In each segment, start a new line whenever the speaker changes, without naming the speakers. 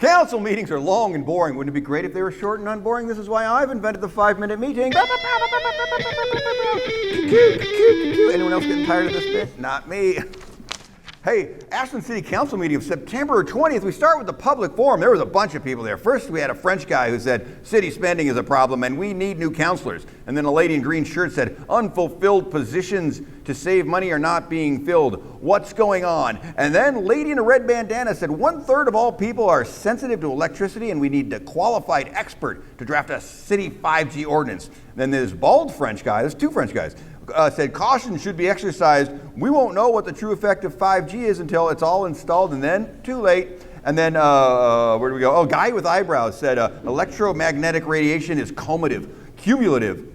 Council meetings are long and boring. Wouldn't it be great if they were short and unboring? This is why I've invented the 5-minute meeting. Anyone else getting tired of this bit? Not me. Hey, Ashland City Council meeting of September 20th. We start with the public forum. There was a bunch of people there. First, we had a French guy who said, city spending is a problem and we need new councilors. And then a lady in green shirt said, unfulfilled positions to save money are not being filled. What's going on? And then a lady in a red bandana said, 1/3 of all people are sensitive to electricity and we need a qualified expert to draft a city 5G ordinance. Then this bald French guy, there's two French guys, said caution should be exercised. We won't know what the true effect of 5G is until it's all installed, and then too late. And then where do we go? Oh, guy with eyebrows said electromagnetic radiation is cumulative,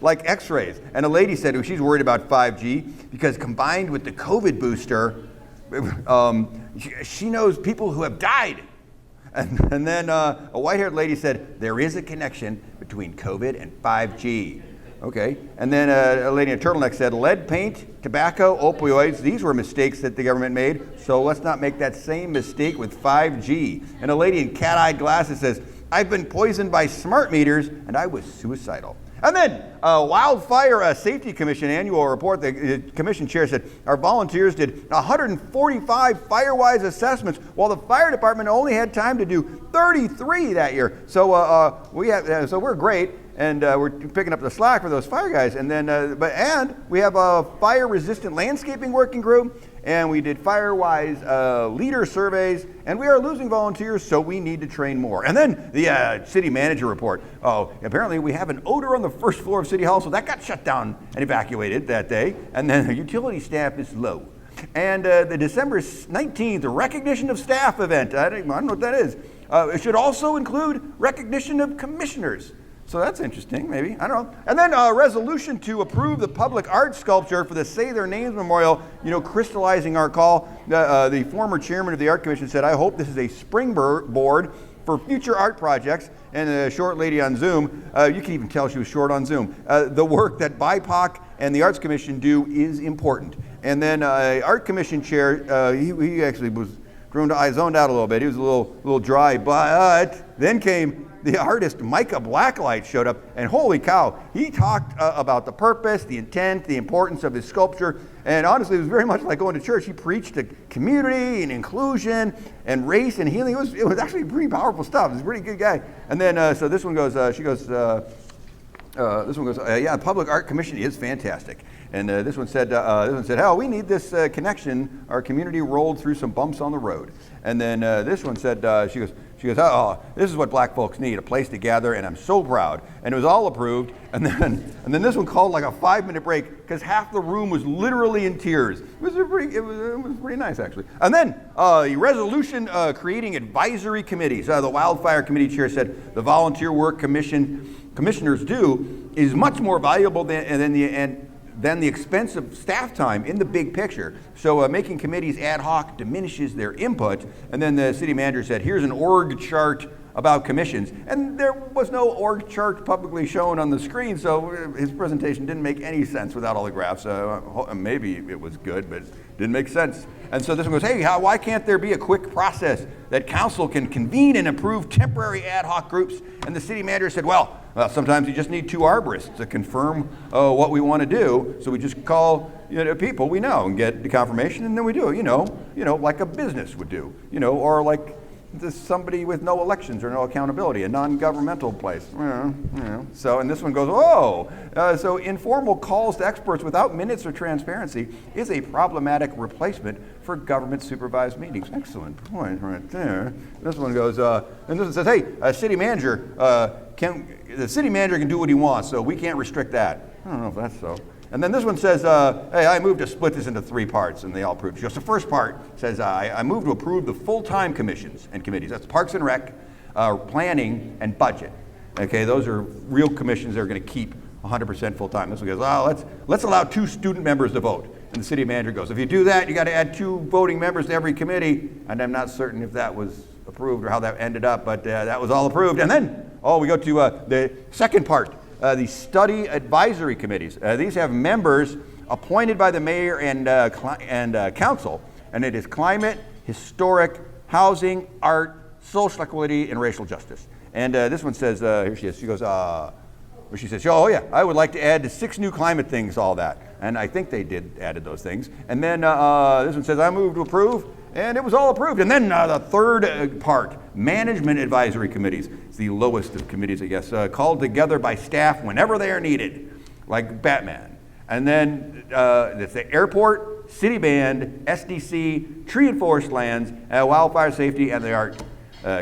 like X-rays. And a lady said she's worried about 5G because combined with the COVID booster, she knows people who have died. And then a white-haired lady said there is a connection between COVID and 5G. Okay, and then a lady in a turtleneck said, lead paint, tobacco, opioids, these were mistakes that the government made, so let's not make that same mistake with 5G. And a lady in cat-eyed glasses says, I've been poisoned by smart meters, and I was suicidal. And then Wildfire Safety Commission annual report, the commission chair said, our volunteers did 145 fire-wise assessments, while the fire department only had time to do 33 that year. So so we're great. And we're picking up the slack for those fire guys. And then, we have a fire-resistant landscaping working group, and we did fire-wise leader surveys, and we are losing volunteers, so we need to train more. And then the city manager report. Oh, apparently we have an odor on the first floor of City Hall, so that got shut down and evacuated that day. And then the utility staff is low. And the December 19th recognition of staff event. I don't know what that is. It should also include recognition of commissioners. So that's interesting, maybe. I don't know. And then a resolution to approve the public art sculpture for the Say Their Names Memorial, crystallizing our call. The former chairman of the Art Commission said, I hope this is a springboard for future art projects. And the short lady on Zoom, you can even tell she was short on Zoom. The work that BIPOC and the Arts Commission do is important. And then Art Commission chair, he actually was zoned out a little bit. He was a little dry, but then came the artist Micah Blacklight showed up, and holy cow, he talked about the purpose, the intent, the importance of his sculpture, and honestly, it was very much like going to church. He preached to community and inclusion and race and healing. It was actually pretty powerful stuff. He's a pretty good guy. And then, so this one goes, the Public Art Commission is fantastic. And this one said, "Hell, we need this connection. Our community rolled through some bumps on the road." And then this one said, she goes, "Oh, this is what black folks need, a place to gather, and I'm so proud." And it was all approved. And then this one called like a 5-minute break because half the room was literally in tears. It was pretty nice actually. And then the resolution creating advisory committees. The wildfire committee chair said the volunteer work commissioners do is much more valuable than the expense of staff time in the big picture. So making committees ad hoc diminishes their input. And then the city manager said, here's an org chart about commissions. And there was no org chart publicly shown on the screen, so his presentation didn't make any sense without all the graphs. Maybe it was good, but it didn't make sense. And so this one goes, hey, why can't there be a quick process that council can convene and approve temporary ad hoc groups? And the city manager said, well, sometimes you just need 2 arborists to confirm what we want to do. So we just call people we know and get the confirmation, and then we do it, like a business would do, or like somebody with no elections or no accountability, a non-governmental place. So, and this one goes, so informal calls to experts without minutes or transparency is a problematic replacement for government supervised meetings. Excellent point right there. This one goes, and this one says, hey, the city manager can do what he wants, so we can't restrict that. I don't know if that's so. And then this one says, hey, I move to split this into 3 parts, and they all approved. Just the first part says, I move to approve the full-time commissions and committees. That's Parks and Rec, planning, and budget. Okay, those are real commissions that are going to keep 100% full-time. This one goes, let's allow 2 student members to vote. And the city manager goes, if you do that, you got to add 2 voting members to every committee. And I'm not certain if that was approved or how that ended up, but that was all approved. And then, we go to the second part. The study advisory committees. These have members appointed by the mayor and council, and it is climate, historic, housing, art, social equity, and racial justice. And this one says, here she is, she goes, she says, oh yeah, I would like to add 6 new climate things, all that. And I think they added those things. And then this one says, I move to approve, and it was all approved. And then the third part, management advisory committees. It's the lowest of committees, I guess, called together by staff whenever they are needed, like Batman. And then it's the airport, city band, SDC, tree and forest lands, wildfire safety, and the art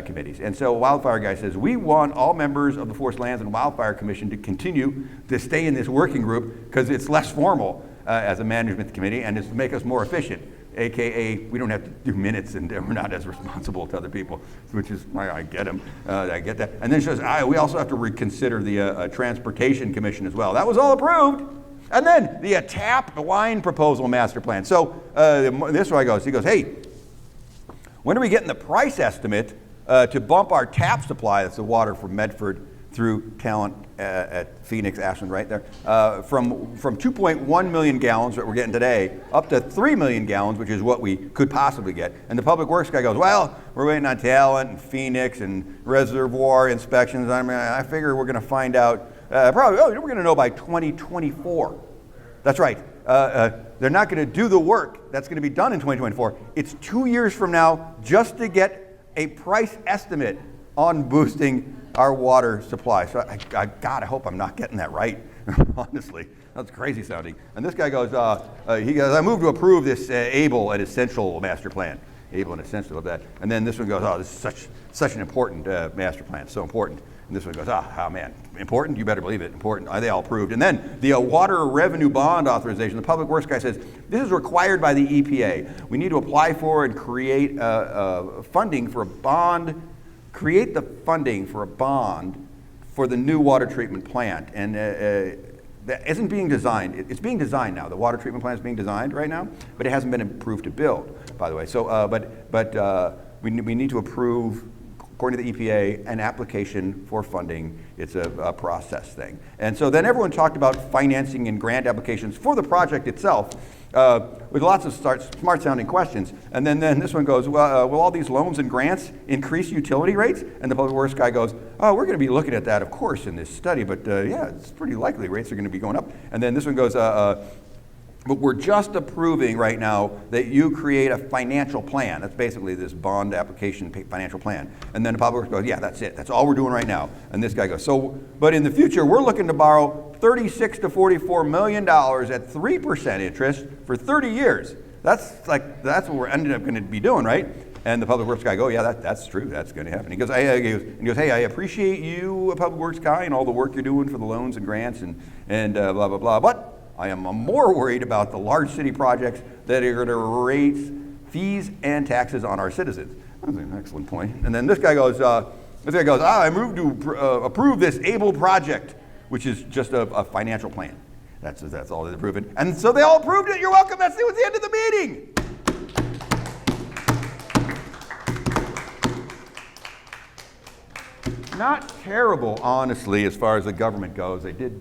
committees. And so Wildfire Guy says, we want all members of the Forest Lands and Wildfire Commission to continue to stay in this working group because it's less formal as a management committee and it's to make us more efficient, AKA we don't have to do minutes and we're not as responsible to other people, which is, I get them, I get that. And then she says, we also have to reconsider the Transportation Commission as well. That was all approved. And then the TAP wine proposal master plan. So this is where he goes, hey, when are we getting the price estimate to bump our tap supply, that's the water from Medford through Talent at Phoenix, Ashland, right there, from 2.1 million gallons that we're getting today up to 3 million gallons, which is what we could possibly get. And the public works guy goes, well, we're waiting on Talent and Phoenix and reservoir inspections. I figure we're going to find out we're going to know by 2024. That's right. They're not going to do the work that's going to be done in 2024. It's 2 years from now just to get a price estimate on boosting our water supply. So God, I hope I'm not getting that right. Honestly, that's crazy sounding. And this guy goes, I move to approve this able and essential master plan. Able and essential of that. And then this one goes, this is such an important master plan, so important. And this one goes, man, important? You better believe it, important. Are they all approved? And then the water revenue bond authorization, the public works guy says, this is required by the EPA. We need to apply for and create funding for a bond, create the funding for a bond for the new water treatment plant. And that isn't being designed. It's being designed now. The water treatment plant is being designed right now, but it hasn't been approved to build, by the way. So, we need to approve, according to the EPA, an application for funding. It's a process thing. And so then everyone talked about financing and grant applications for the project itself with lots of smart-sounding questions. And then this one goes, well, will all these loans and grants increase utility rates? And the public works guy goes, we're going to be looking at that, of course, in this study, but yeah, it's pretty likely rates are going to be going up. And then this one goes, but we're just approving right now that you create a financial plan. That's basically this bond application financial plan. And then the public goes, yeah, that's it. That's all we're doing right now. And this guy goes, but in the future, we're looking to borrow $36 to $44 million at 3% interest for 30 years. That's what we're ended up going to be doing, right? And the public works guy goes, yeah, that's true. That's going to happen. He goes, hey, I appreciate you, a public works guy, and all the work you're doing for the loans and grants and blah, blah, blah. But I am more worried about the large city projects that are going to raise fees and taxes on our citizens. That's an excellent point. And then this guy goes, I move to approve this ABLE project, which is just a financial plan. That's all they're approving. And so they all approved it. You're welcome. That was the end of the meeting. Not terrible, honestly, as far as the government goes. They did